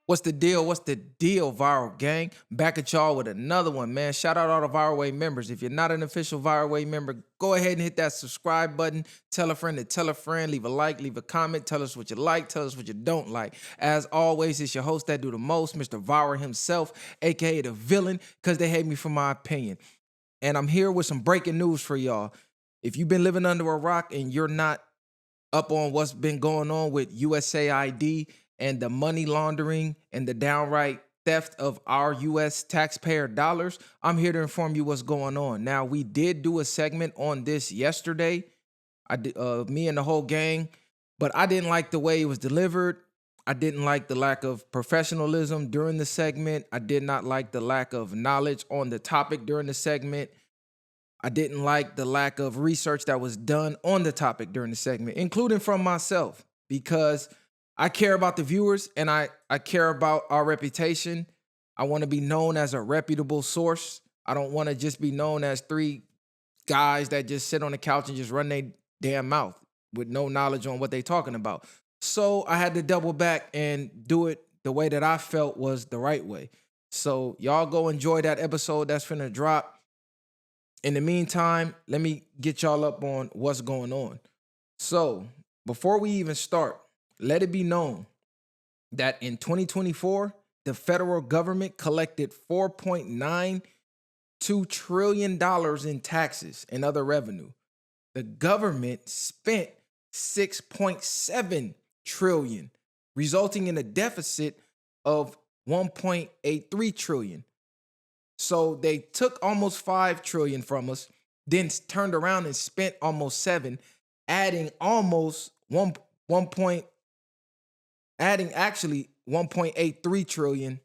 What's the deal? What's the deal, Viral Gang? Back at y'all with another one, man. Shout out all the Viral Way members. If you're not an official Viral Way member, go ahead and hit that subscribe button. Tell a friend to tell a friend. Leave a like, leave a comment. Tell us what you like. Tell us what you don't like. As always, it's your host that do the most, Mr. Viral himself, aka the villain, because they hate me for my opinion. And I'm here with some breaking news for y'all. If you've been living under a rock and you're not up on what's been going on with USAID and the money laundering and the downright theft of our U.S. taxpayer dollars, I'm here to inform you what's going on. Now, we did do a segment on this yesterday, me and the whole gang, but I didn't like the way it was delivered. I didn't like the lack of professionalism during the segment. I did not like the lack of knowledge on the topic during the segment. I didn't like the lack of research that was done on the topic during the segment, including from myself, because I care about the viewers and I care about our reputation. I want to be known as a reputable source. I don't want to just be known as three guys that just sit on the couch and just run their damn mouth with no knowledge on what they're talking about. So I had to double back and do it the way that I felt was the right way. So y'all go enjoy that episode that's finna drop. In the meantime, let me get y'all up on what's going on. So before we even start, let it be known that in 2024, the federal government collected $4.92 trillion in taxes and other revenue. The government spent $6.7 trillion, resulting in a deficit of $1.83 trillion. So they took almost $5 trillion from us, then turned around and spent almost $7, adding almost actually $1.83 trillion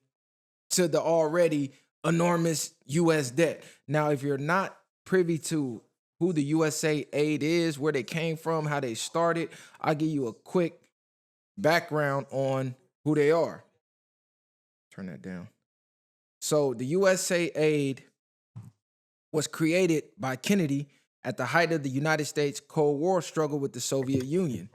to the already enormous U.S. debt. Now, if you're not privy to who the USAID is, where they came from, how they started, I'll give you a quick background on who they are. Turn that down. So the USAID was created by Kennedy at the height of the United States Cold War struggle with the Soviet Union.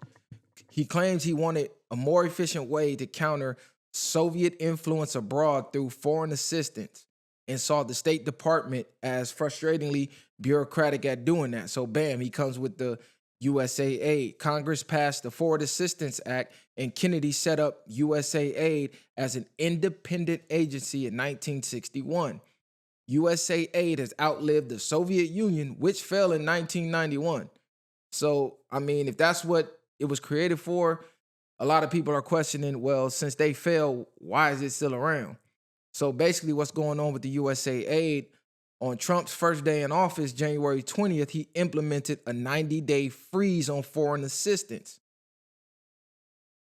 He claims he wanted a more efficient way to counter Soviet influence abroad through foreign assistance and saw the State Department as frustratingly bureaucratic at doing that. So bam, he comes with the USAID. Congress passed the Forward Assistance Act and Kennedy set up USAID as an independent agency in 1961. USAID has outlived the Soviet Union, which fell in 1991. So, I mean, if that's what it was created for, a lot of people are questioning, well, since they fell, why is it still around? So basically what's going on with the USAID, on Trump's first day in office, January 20th, he implemented a 90-day freeze on foreign assistance.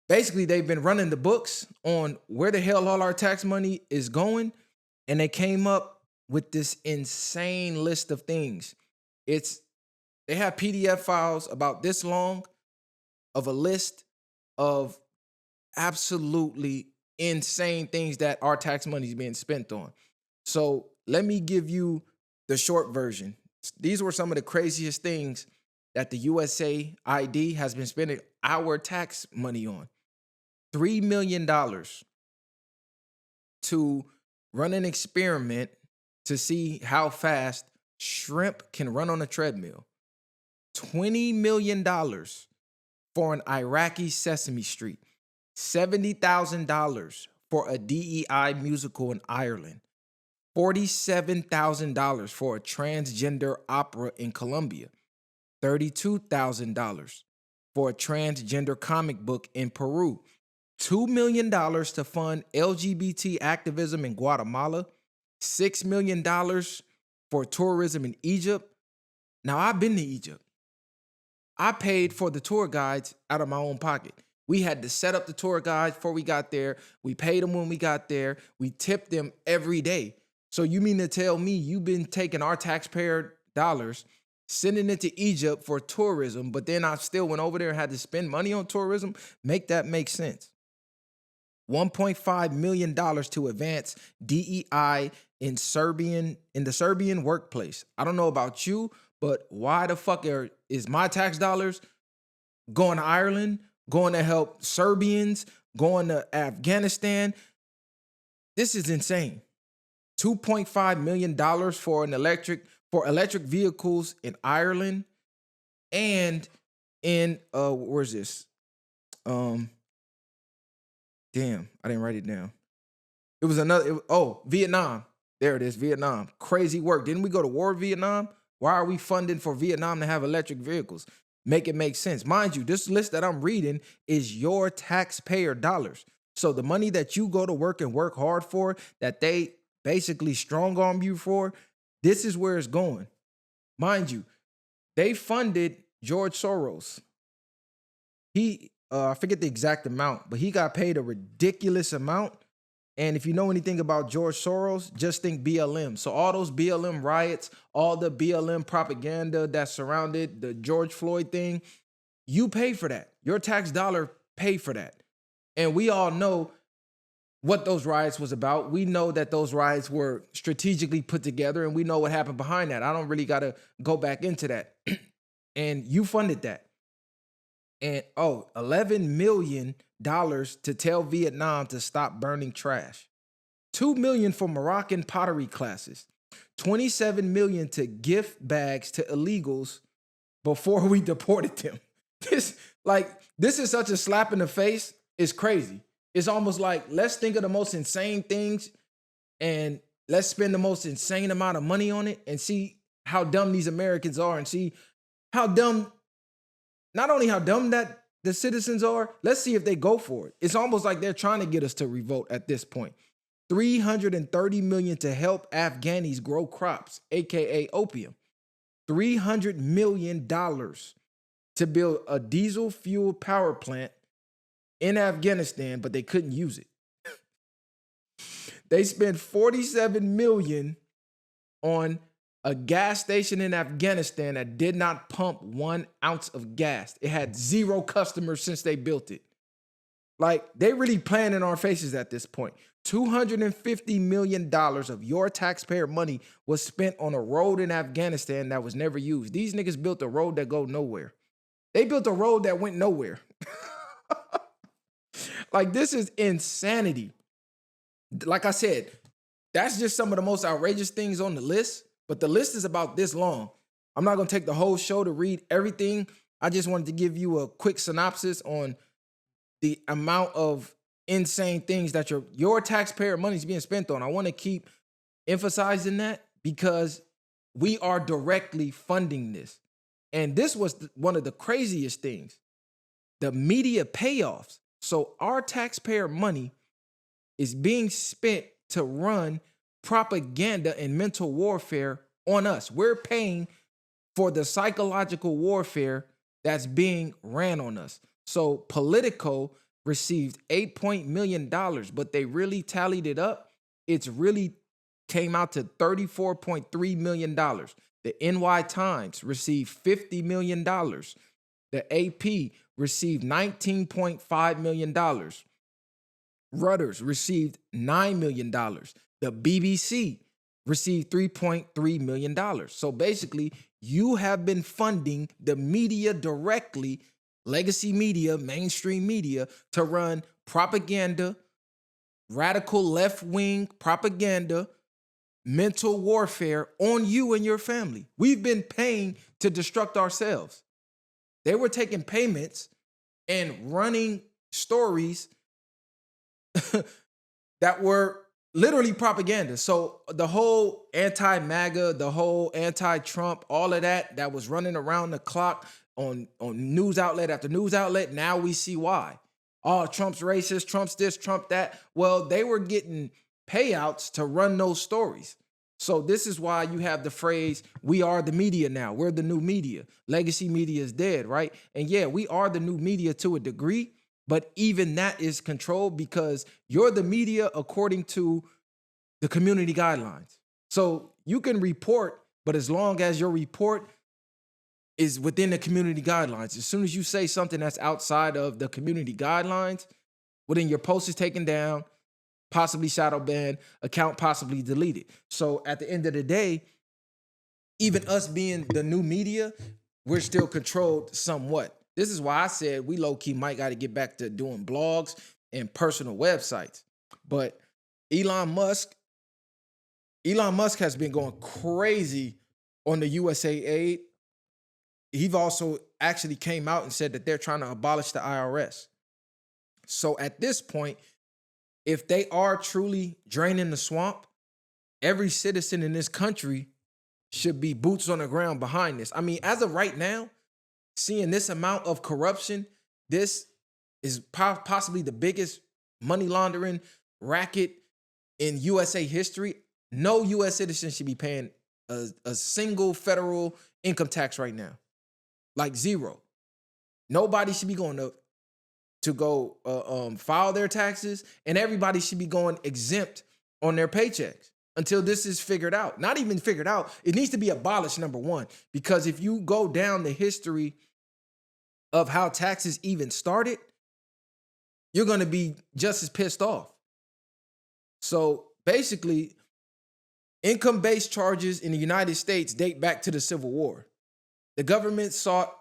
Basically, they've been running the books on where the hell all our tax money is going, and they came up with this insane list of things. They have PDF files about this long of a list of absolutely insane things that our tax money is being spent on. So let me give you the short version. These were some of the craziest things that the USAID has been spending our tax money on. $3 million to run an experiment to see how fast shrimp can run on a treadmill. $20 million for an Iraqi Sesame Street. $70,000 for a DEI musical in Ireland. $47,000 for a transgender opera in Colombia. $32,000 for a transgender comic book in Peru. $2 million to fund LGBT activism in Guatemala. $6 million for tourism in Egypt. Now, I've been to Egypt. I paid for the tour guides out of my own pocket. We had to set up the tour guides before we got there. We paid them when we got there. We tipped them every day. So you mean to tell me you've been taking our taxpayer dollars, sending it to Egypt for tourism, but then I still went over there and had to spend money on tourism? Make that make sense. $1.5 million to advance DEI in the Serbian workplace. I don't know about you, but why the fuck is my tax dollars going to Ireland, going to help Serbians, going to Afghanistan, This is insane. $2.5 million for electric vehicles in Ireland and in where's this? Damn, I didn't write it down. It was Vietnam. There it is, Vietnam. Crazy work. Didn't we go to war with Vietnam? Why are we funding for Vietnam to have electric vehicles? Make it make sense. Mind you, this list that I'm reading is your taxpayer dollars. So the money that you go to work and work hard for, that they basically strong arm you for, this is where it's going. Mind you, they funded George Soros. I forget the exact amount, but he got paid a ridiculous amount. And if you know anything about George Soros, just think BLM. So all those BLM riots, all the BLM propaganda that surrounded the George Floyd thing, you pay for that. Your tax dollar paid for that. And we all know what those riots was about. We know that those riots were strategically put together, and we know what happened behind that. I don't really got to go back into that. And you funded that. And $11 million to tell Vietnam to stop burning trash. $2 million for Moroccan pottery classes. $27 million to gift bags to illegals before we deported them. This is such a slap in the face. It's crazy. It's almost like, let's think of the most insane things and let's spend the most insane amount of money on it and see how dumb these Americans are, and see how dumb, not only how dumb that the citizens are, let's see if they go for it. It's almost like they're trying to get us to revolt at this point. $330 million to help Afghanis grow crops, aka opium. $300 million to build a diesel fuel power plant in Afghanistan, but they couldn't use it. They spent $47 million on a gas station in Afghanistan that did not pump 1 ounce of gas. It had 0 customers since they built it. Like, they really playing in our faces at this point. $250 million of your taxpayer money was spent on a road in Afghanistan that was never used. These niggas built a road that go nowhere. They built a road that went nowhere. Like, this is insanity. Like I said, that's just some of the most outrageous things on the list, but the list is about this long. I'm not going to take the whole show to read everything. I just wanted to give you a quick synopsis on the amount of insane things that your taxpayer money is being spent on. I want to keep emphasizing that because we are directly funding this. And this was one of the craziest things, the media payoffs. So our taxpayer money is being spent to run propaganda and mental warfare on us. We're paying for the psychological warfare that's being ran on us. So Politico received $8 million, but they really tallied it up. It's really came out to $34.3 million. The NY Times received $50 million. The AP received $19.5 million. Reuters received $9 million. The BBC received $3.3 million. So basically, you have been funding the media directly, legacy media, mainstream media, to run propaganda, radical left-wing propaganda, mental warfare on you and your family. We've been paying to destruct ourselves. They were taking payments and running stories that were literally propaganda. So the whole anti-MAGA, the whole anti-Trump, all of that was running around the clock on news outlet after news outlet. Now we see why. Oh, Trump's racist, Trump's this, Trump that. Well, they were getting payouts to run those stories. So this is why you have the phrase, we are the media now. We're the new media. Legacy media is dead, right? And yeah, we are the new media to a degree, but even that is controlled because you're the media according to the community guidelines. So you can report, but as long as your report is within the community guidelines, as soon as you say something that's outside of the community guidelines, well, then your post is taken down, possibly shadow banned, account possibly deleted. So at the end of the day, even us being the new media, we're still controlled somewhat. This is why I said we low-key might got to get back to doing blogs and personal websites. But Elon Musk, Elon Musk has been going crazy on the USAID. He's also actually came out and said that they're trying to abolish the IRS. So at this point, if they are truly draining the swamp, every citizen in this country should be boots on the ground behind this. I mean, as of right now, seeing this amount of corruption, this is possibly the biggest money laundering racket in USA history. No US citizen should be paying a single federal income tax right now. Like zero. Nobody should be going to go file their taxes, and everybody should be going exempt on their paychecks until this is figured out. Not even figured out. It needs to be abolished, number one, because if you go down the history of how taxes even started, you're going to be just as pissed off. So basically, income-based charges in the United States date back to the Civil War. The government sought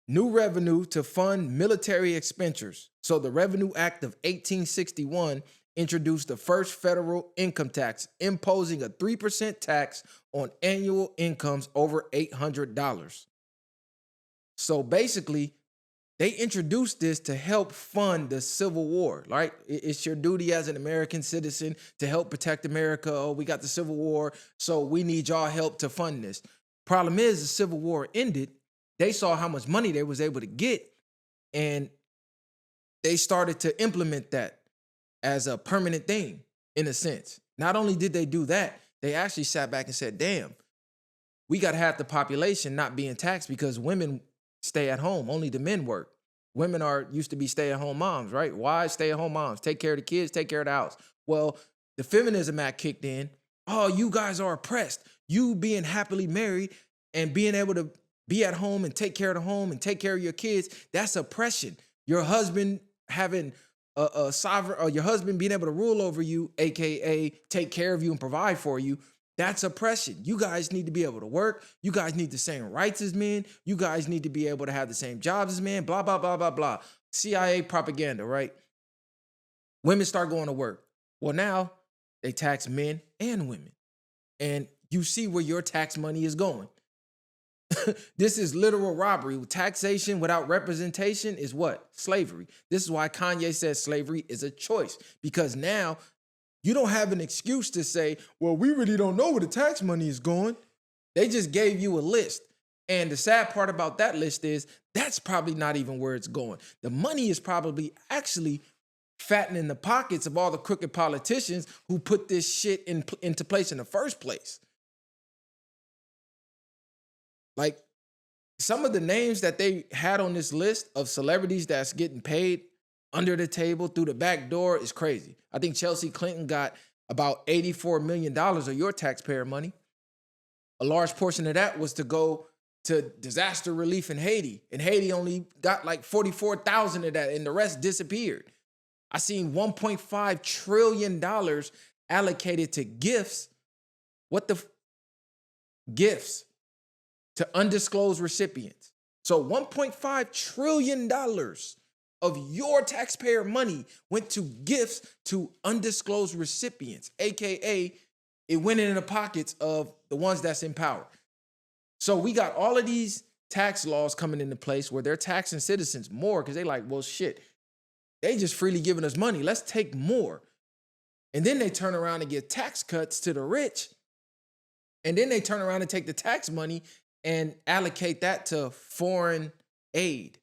new revenue to fund military expenditures. So the Revenue Act of 1861 introduced the first federal income tax, imposing a 3% tax on annual incomes over $800. So basically, they introduced this to help fund the Civil War, right? It's your duty as an American citizen to help protect America. Oh, we got the Civil War, so we need y'all help to fund this. Problem is, the Civil War ended. They saw how much money they was able to get, and they started to implement that as a permanent thing, in a sense. Not only did they do that, they actually sat back and said, damn, we got half the population not being taxed because women stay at home. Only the men work. Women used to be stay-at-home moms, right? Why stay-at-home moms? Take care of the kids, take care of the house. Well, the Feminism Act kicked in. Oh, you guys are oppressed. You being happily married and being able to be at home and take care of the home and take care of your kids, that's oppression. Your husband having a sovereign, or your husband being able to rule over you, aka take care of you and provide for you, that's oppression. You guys need to be able to work. You guys need the same rights as men. You guys need to be able to have the same jobs as men, blah, blah, blah, blah, blah. CIA propaganda, right? Women start going to work. Well, now they tax men and women. And you see where your tax money is going. This is literal robbery. Taxation without representation is what? Slavery. This is why Kanye says slavery is a choice, because now you don't have an excuse to say, well, we really don't know where the tax money is going. They just gave you a list. And the sad part about that list is that's probably not even where it's going. The money is probably actually fattening the pockets of all the crooked politicians who put this shit into place in the first place. Like, some of the names that they had on this list of celebrities that's getting paid under the table through the back door is crazy. I think Chelsea Clinton got about $84 million of your taxpayer money. A large portion of that was to go to disaster relief in Haiti. And Haiti only got like 44,000 of that, and the rest disappeared. I seen $1.5 trillion allocated to gifts. Gifts to undisclosed recipients. So $1.5 trillion of your taxpayer money went to gifts to undisclosed recipients, AKA it went in the pockets of the ones that's in power. So we got all of these tax laws coming into place where they're taxing citizens more because they like, well, shit, they just freely giving us money. Let's take more. And then they turn around and give tax cuts to the rich. And then they turn around and take the tax money and allocate that to foreign aid,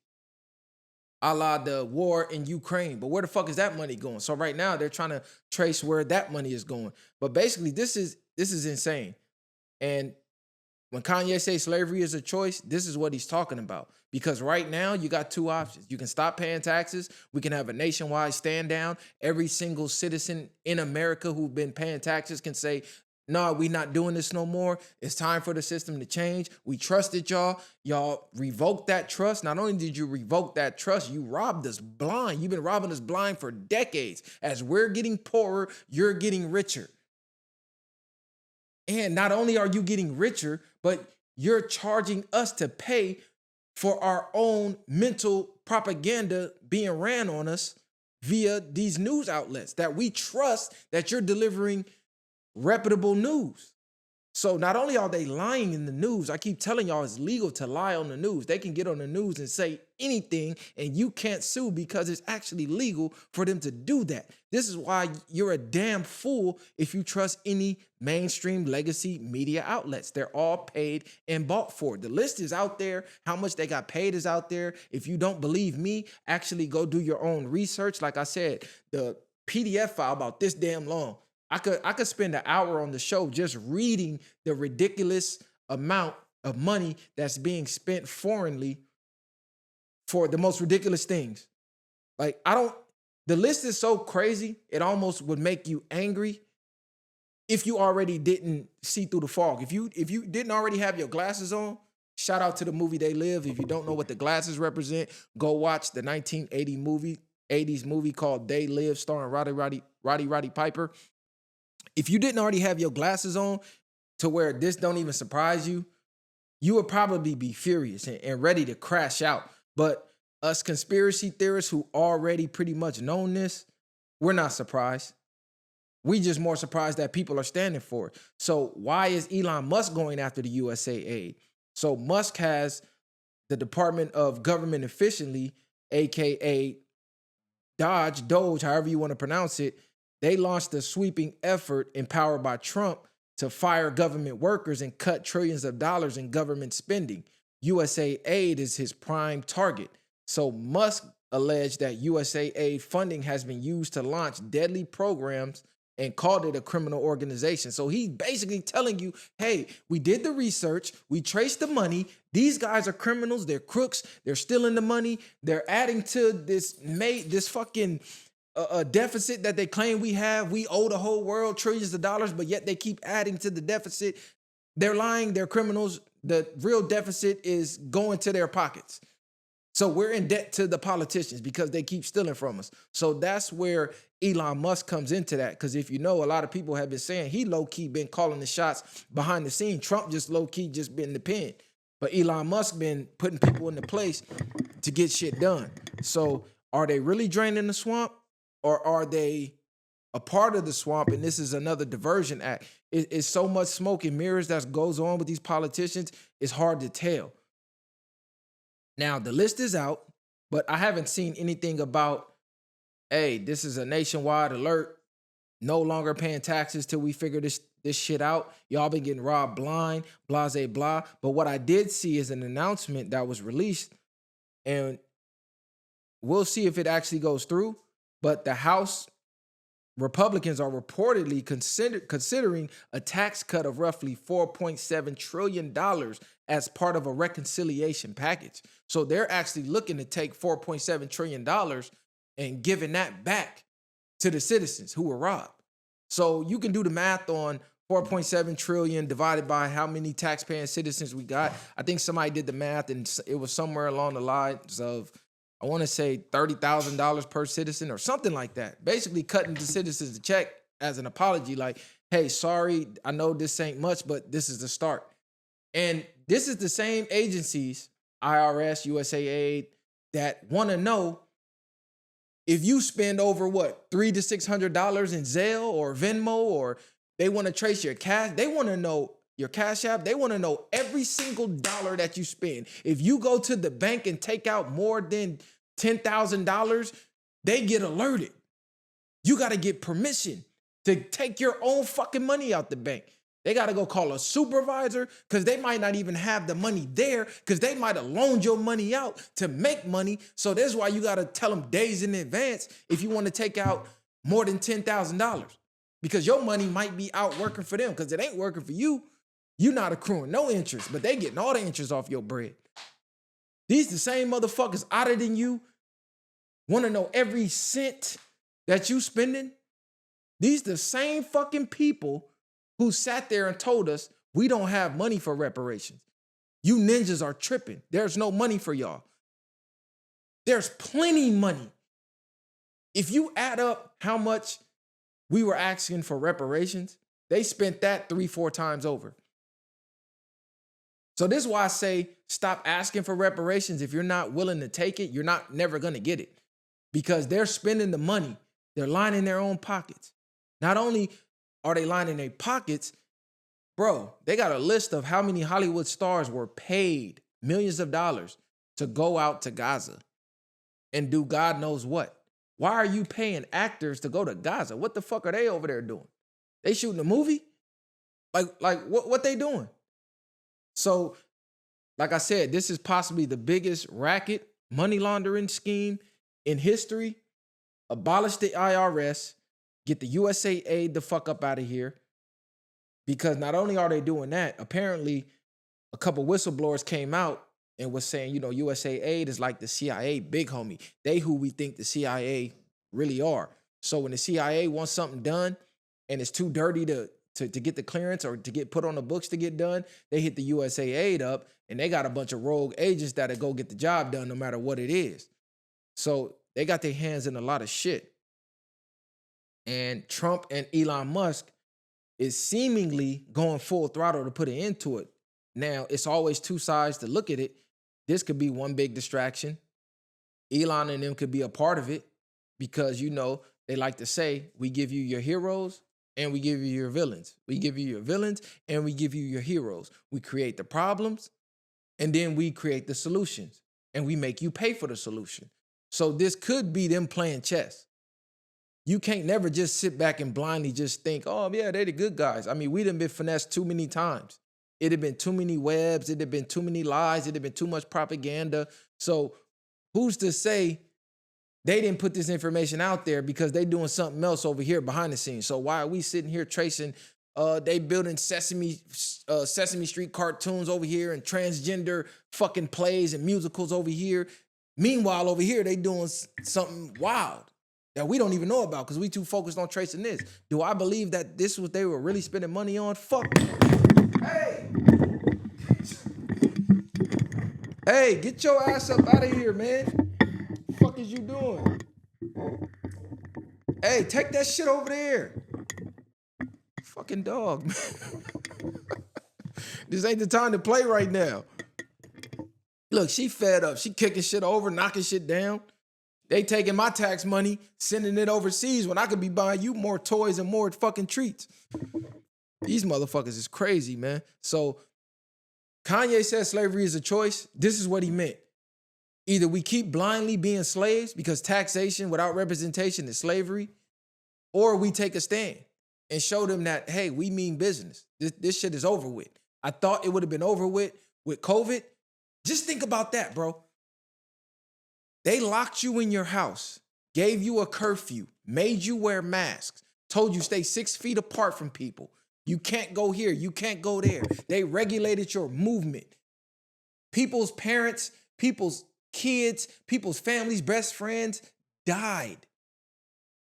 a la the war in Ukraine. But where the fuck is that money going? So right now they're trying to trace where that money is going. But basically this is insane. And when Kanye says slavery is a choice, this is what he's talking about. Because right now you got two options. You can stop paying taxes. We can have a nationwide stand down. Every single citizen in America who've been paying taxes can say, no, we not doing this no more. It's time for the system to change. We trusted y'all. Y'all revoked that trust. Not only did you revoke that trust, you robbed us blind. You've been robbing us blind for decades. As we're getting poorer, you're getting richer. And not only are you getting richer, but you're charging us to pay for our own mental propaganda being ran on us via these news outlets that we trust that you're delivering reputable news. So not only are they lying in the news, I keep telling y'all it's legal to lie on the news. They can get on the news and say anything and you can't sue because it's actually legal for them to do that. This is why you're a damn fool if you trust any mainstream legacy media outlets. They're all paid and bought for. The list is out there. How much they got paid is out there. If you don't believe me, actually go do your own research. Like I said, the PDF file about this damn long. I could spend an hour on the show just reading the ridiculous amount of money that's being spent foreignly for the most ridiculous things. Like, the list is so crazy, it almost would make you angry if you already didn't see through the fog. If you didn't already have your glasses on, shout out to the movie They Live. If you don't know what the glasses represent, go watch the 1980s movie called They Live, starring Roddy Piper. If you didn't already have your glasses on to where this don't even surprise you, you would probably be furious and ready to crash out. But us conspiracy theorists who already pretty much known this, we're not surprised. We just more surprised that people are standing for it. So why is Elon Musk going after the USAID? So Musk has the Department of Government Efficiency, aka Doge, however you want to pronounce it. They launched a sweeping effort empowered by Trump to fire government workers and cut trillions of dollars in government spending. USAID is his prime target. So Musk alleged that USAID funding has been used to launch deadly programs and called it a criminal organization. So he's basically telling you, hey, we did the research, we traced the money, these guys are criminals, they're crooks, they're stealing the money, they're adding to this fucking deficit that they claim we have. We owe the whole world trillions of dollars, but yet they keep adding to the deficit. They're lying, they're criminals. The real deficit is going to their pockets. So we're in debt to the politicians because they keep stealing from us. So that's where Elon Musk comes into that. Because if you know, a lot of people have been saying he low-key been calling the shots behind the scene. Trump just low-key just been the pen. But Elon Musk been putting people into place to get shit done. So are they really draining the swamp? Or are they a part of the swamp and this is another diversion act? It's so much smoke and mirrors that goes on with these politicians, it's hard to tell. Now, the list is out, but I haven't seen anything about, hey, this is a nationwide alert, no longer paying taxes till we figure this shit out. Y'all been getting robbed blind, blase blah. But what I did see is an announcement that was released, and we'll see if it actually goes through. But the House Republicans are reportedly considering a tax cut of roughly $4.7 trillion as part of a reconciliation package. So they're actually looking to take $4.7 trillion and giving that back to the citizens who were robbed. So you can do the math on 4.7 trillion divided by how many taxpaying citizens we got. I think somebody did the math and it was somewhere along the lines of, I want to say $30,000 per citizen or something like that. Basically cutting the citizens a check as an apology, like, hey, sorry, I know this ain't much, but this is the start. And this is the same agencies, IRS, USAID, that want to know if you spend over what, $300 to $600 in Zelle or Venmo, or they want to trace your cash. They want to know your Cash App. They want to know every single dollar that you spend. If you go to the bank and take out more than $10,000, they get alerted. You got to get permission to take your own fucking money out the bank. They got to go call a supervisor because they might not even have the money there because they might have loaned your money out to make money. So that's why you got to tell them days in advance if you want to take out more than $10,000 because your money might be out working for them because it ain't working for you. You're not accruing no interest, but they getting all the interest off your bread. These the same motherfuckers outer than you want to know every cent that you spending. These the same fucking people who sat there and told us we don't have money for reparations. You ninjas are tripping. There's no money for y'all. There's plenty money. If you add up how much we were asking for reparations, they spent that 3-4 times over. So this is why I say stop asking for reparations. If you're not willing to take it, you're never going to get it. because they're spending the money. They're lining their own pockets. Not only are they lining their pockets, bro, they got a list of how many Hollywood stars were paid millions of dollars to go out to Gaza and do God knows what. Why are you paying actors to go to Gaza? What the fuck are they over there doing? They shooting a movie? Like what they doing? So, like I said, this is possibly the biggest racket, money laundering scheme in history. Abolish the IRS, get the USAID the fuck up out of here. Because not only are they doing that, apparently a couple whistleblowers came out and was saying, you know, USAID is like the CIA big homie. They who we think the CIA really are. So when the CIA wants something done and it's too dirty to get the clearance or to get put on the books to get done, they hit the USAID up and they got a bunch of rogue agents that'll go get the job done no matter what it is. So they got their hands in a lot of shit. And Trump and Elon Musk is seemingly going full throttle to put an end to it. Now, it's always two sides to look at it. This could be one big distraction. Elon and them could be a part of it because, you know, they like to say, we give you your heroes and we give you your villains. We give you your villains and we give you your heroes. We create the problems and then we create the solutions and we make you pay for the solution. So this could be them playing chess. You can't never just sit back and blindly just think, oh, yeah, they're the good guys. I mean, we done been finessed too many times. It had been too many webs. It had been too many lies. It had been too much propaganda. So who's to say they didn't put this information out there because they doing something else over here behind the scenes? So why are we sitting here tracing, they building Sesame Street cartoons over here and transgender fucking plays and musicals over here. Meanwhile, over here, they doing something wild that we don't even know about because we too focused on tracing this. Do I believe that this was what they were really spending money on? Fuck. Hey! Hey, get your ass up out of here, man. What the fuck is you doing? Hey, take that shit over there. Fucking dog, man. This ain't the time to play right now. Look, she fed up. She kicking shit over, knocking shit down. They taking my tax money, sending it overseas when I could be buying you more toys and more fucking treats. These motherfuckers is crazy, man. So Kanye said slavery is a choice. This is what he meant. Either we keep blindly being slaves because taxation without representation is slavery, or we take a stand and show them that, hey, we mean business. This shit is over with. I thought it would have been over with COVID. Just think about that, bro. They locked you in your house, gave you a curfew, made you wear masks, told you stay 6 feet apart from people. You can't go here. You can't go there. They regulated your movement. People's parents, people's kids, people's families, best friends died.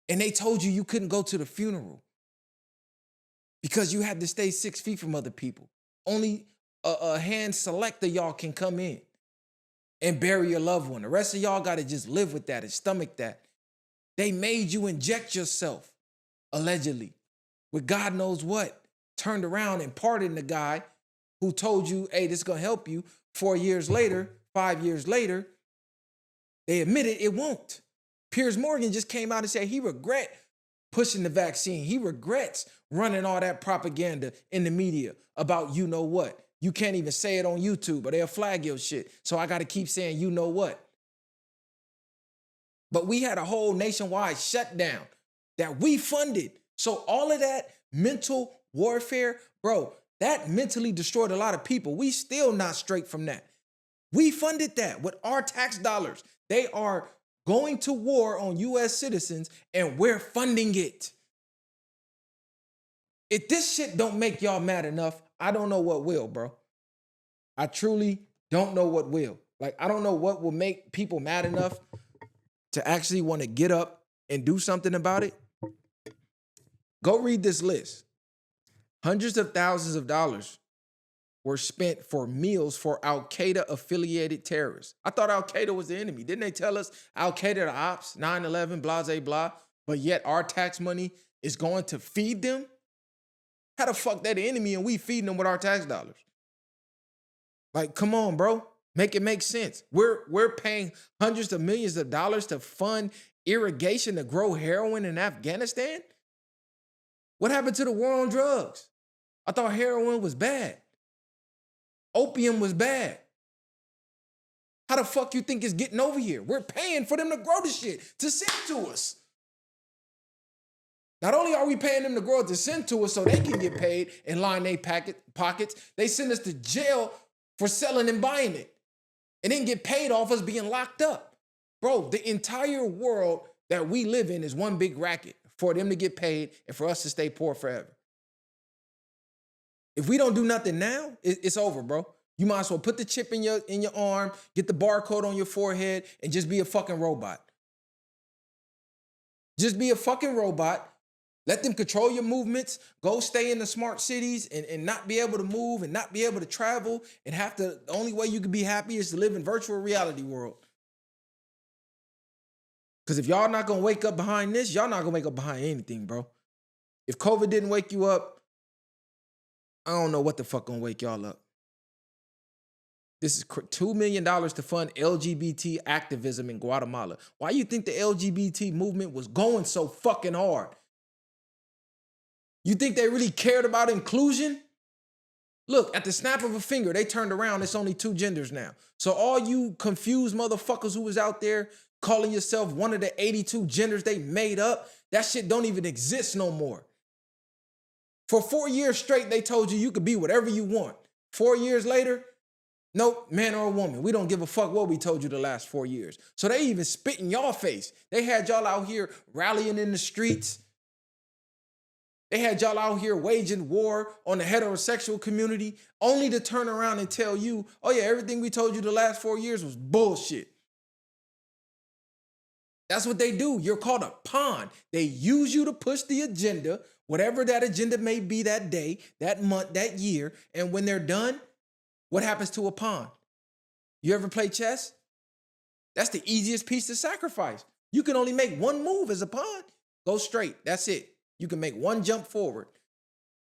And they told you couldn't go to the funeral because you had to stay 6 feet from other people. Only a hand select of y'all can come in and bury your loved one. The rest of y'all got to just live with that and stomach that. They made you inject yourself, allegedly, with God knows what. Turned around and pardoned the guy who told you, hey, this is going to help you. 4 years later, 5 years later, they admitted it won't. Piers Morgan just came out and said he regret pushing the vaccine. He regrets running all that propaganda in the media about you know what. You can't even say it on YouTube or they'll flag your shit. So I got to keep saying you know what. But we had a whole nationwide shutdown that we funded. So all of that mental warfare, bro, that mentally destroyed a lot of people. We still not straight from that. We funded that with our tax dollars. They are going to war on U.S. citizens and we're funding it. If this shit don't make y'all mad enough, I don't know what will, bro. I truly don't know what will. Like, I don't know what will make people mad enough to actually want to get up and do something about it. Go read this list. Hundreds of thousands of dollars were spent for meals for Al-Qaeda affiliated terrorists. I thought Al-Qaeda was the enemy. Didn't they tell us Al-Qaeda the ops, 9/11, blah, blah, blah, but yet our tax money is going to feed them? How the fuck they the enemy and we feeding them with our tax dollars? Like, come on, bro. Make it make sense. We're paying hundreds of millions of dollars to fund irrigation to grow heroin in Afghanistan? What happened to the war on drugs? I thought heroin was bad. Opium was bad. How the fuck you think it's getting over here? We're paying for them to grow the shit, to send to us. Not only are we paying them to grow it to send to us so they can get paid and line their pockets, they send us to jail for selling and buying it. And then get paid off us being locked up. Bro, the entire world that we live in is one big racket for them to get paid and for us to stay poor forever. If we don't do nothing now, it's over, bro. You might as well put the chip in your arm, get the barcode on your forehead, and just be a fucking robot. Just be a fucking robot. Let them control your movements. Go stay in the smart cities and not be able to move and not be able to travel and the only way you can be happy is to live in virtual reality world. Because if y'all not going to wake up behind this, y'all not going to wake up behind anything, bro. If COVID didn't wake you up, I don't know what the fuck going to wake y'all up. This is $2 million to fund LGBT activism in Guatemala. Why you think the LGBT movement was going so fucking hard? You think they really cared about inclusion? Look, at the snap of a finger, they turned around. It's only 2 genders now. So all you confused motherfuckers who was out there calling yourself one of the 82 genders they made up, that shit don't even exist no more. For 4 years straight, they told you could be whatever you want. 4 years later, nope, man or woman. We don't give a fuck what we told you the last 4 years. So they even spit in y'all face. They had y'all out here rallying in the streets. They had y'all out here waging war on the heterosexual community, only to turn around and tell you, oh yeah, everything we told you the last 4 years was bullshit. That's what they do. You're called a pawn. They use you to push the agenda, whatever that agenda may be that day, that month, that year. And when they're done, what happens to a pawn? You ever play chess? That's the easiest piece to sacrifice. You can only make one move as a pawn. Go straight. That's it. You can make one jump forward.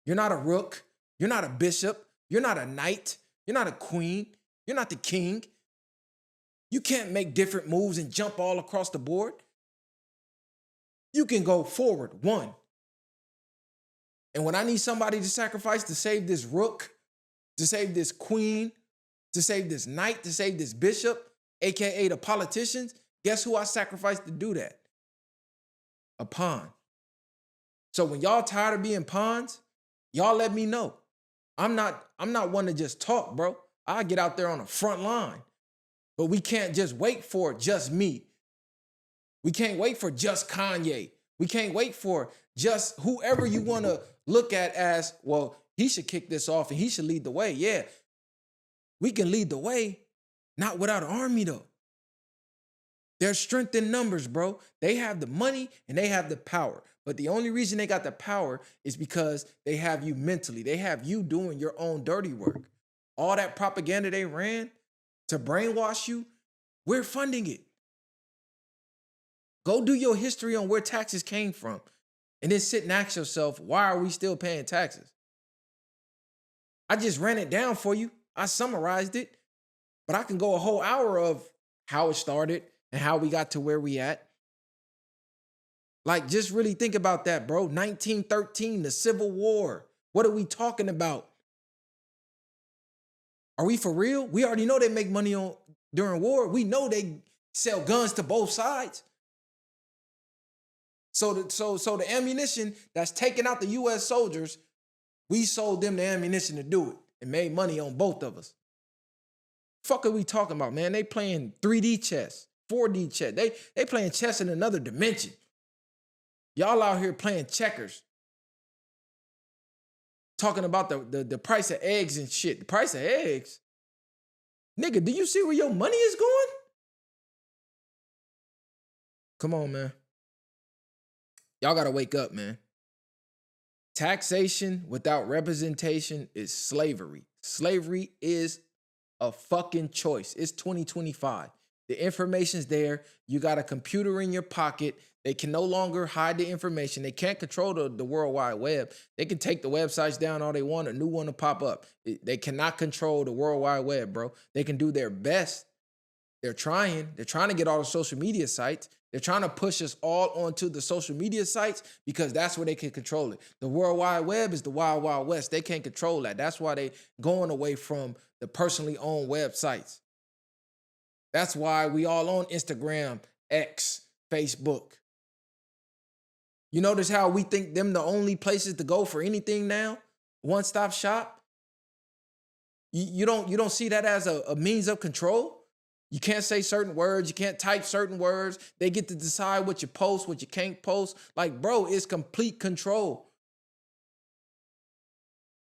You're not a rook. You're not a bishop. You're not a knight. You're not a queen. You're not the king. You can't make different moves and jump all across the board. You can go forward, one. And when I need somebody to sacrifice to save this rook, to save this queen, to save this knight, to save this bishop, aka the politicians, guess who I sacrifice to do that? A pawn. So when y'all tired of being pawns, y'all let me know. I'm not one to just talk, bro. I get out there on the front line. But we can't just wait for just me. We can't wait for just Kanye. We can't wait for just whoever you want to look at as, well, he should kick this off and he should lead the way. Yeah, we can lead the way, not without an army though. There's strength in numbers, bro. They have the money and they have the power. But the only reason they got the power is because they have you mentally. They have you doing your own dirty work. All that propaganda they ran to brainwash you, we're funding it. Go do your history on where taxes came from and then sit and ask yourself, why are we still paying taxes? I just ran it down for you. I summarized it, but I can go a whole hour of how it started and how we got to where we at. Like, just really think about that, bro. 1913, the Civil War. What are we talking about? Are we for real? We already know they make money during war. We know they sell guns to both sides. So the ammunition that's taking out the U.S. soldiers, we sold them the ammunition to do it and made money on both of us. Fuck are we talking about, man? They playing 3D chess, 4D chess. They playing chess in another dimension. Y'all out here playing checkers. Talking about the price of eggs and shit. The price of eggs? Nigga, do you see where your money is going? Come on, man. Y'all gotta wake up, man. Taxation without representation is slavery. Slavery is a fucking choice. It's 2025. The information's there. You got a computer in your pocket. They can no longer hide the information. They can't control the World Wide Web. They can take the websites down all they want. A new one to pop up. They cannot control the World Wide Web, bro. They can do their best. They're trying to get all the social media sites. They're trying to push us all onto the social media sites because that's where they can control it. The World Wide Web is the Wild Wild West. They can't control that. That's why they going away from the personally owned websites. That's why we all on Instagram, X, Facebook. You notice how we think them the only places to go for anything now? One-stop shop? You don't see that as a means of control? You can't say certain words. You can't type certain words. They get to decide what you post, what you can't post. Like, bro, it's complete control.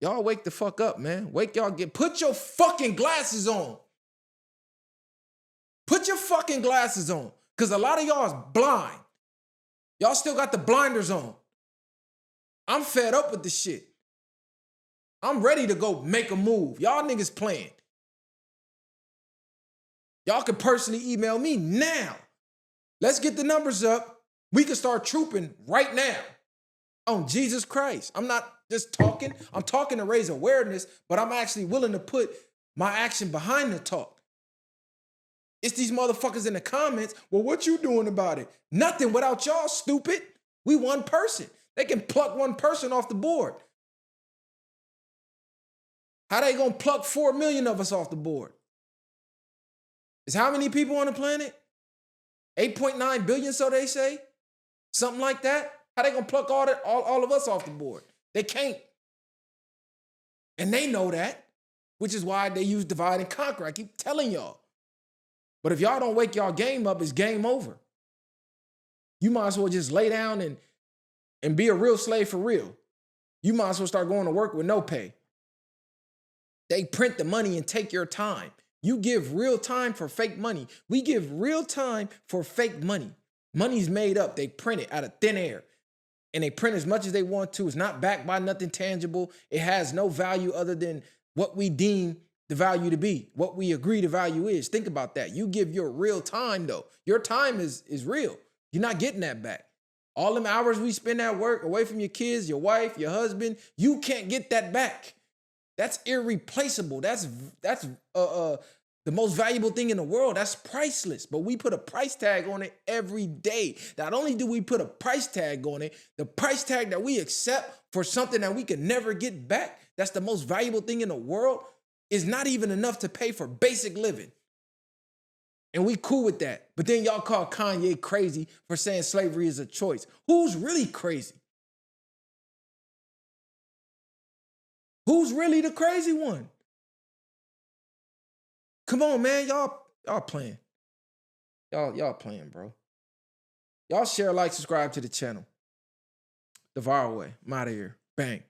Y'all wake the fuck up, man. Put your fucking glasses on. Put your fucking glasses on. Because a lot of y'all is blind. Y'all still got the blinders on. I'm fed up with this shit. I'm ready to go make a move. Y'all niggas playing. Y'all can personally email me now. Let's get the numbers up. We can start trooping right now on Jesus Christ. I'm not just talking. I'm talking to raise awareness, but I'm actually willing to put my action behind the talk. It's these motherfuckers in the comments. Well, what you doing about it? Nothing without y'all, stupid. We one person. They can pluck one person off the board. How they gonna pluck 4 million of us off the board? Is how many people on the planet? 8.9 billion, so they say? Something like that? How they gonna pluck all of us off the board? They can't. And they know that, which is why they use divide and conquer. I keep telling y'all. But if y'all don't wake y'all game up, it's game over. You might as well just lay down and be a real slave for real. You might as well start going to work with no pay. They print the money and take your time. You give real time for fake money. We give real time for fake money. Money's made up. They print it out of thin air. And they print as much as they want to. It's not backed by nothing tangible. It has no value other than what we deem the value to be, what we agree the value is. Think about that. You give your real time, though. Your time is real. You're not getting that back. All them hours we spend at work, away from your kids, your wife, your husband, you can't get that back. That's irreplaceable. That's the most valuable thing in the world. That's priceless. But we put a price tag on it every day. Not only do we put a price tag on it, the price tag that we accept for something that we can never get back, that's the most valuable thing in the world, is not even enough to pay for basic living. And we cool with that. But then y'all call Kanye crazy for saying slavery is a choice. Who's really crazy? Who's really the crazy one? Come on, man. Y'all playing. Y'all playing, bro. Y'all share, like, subscribe to the channel. The Viral Way. I'm out of here. Bang.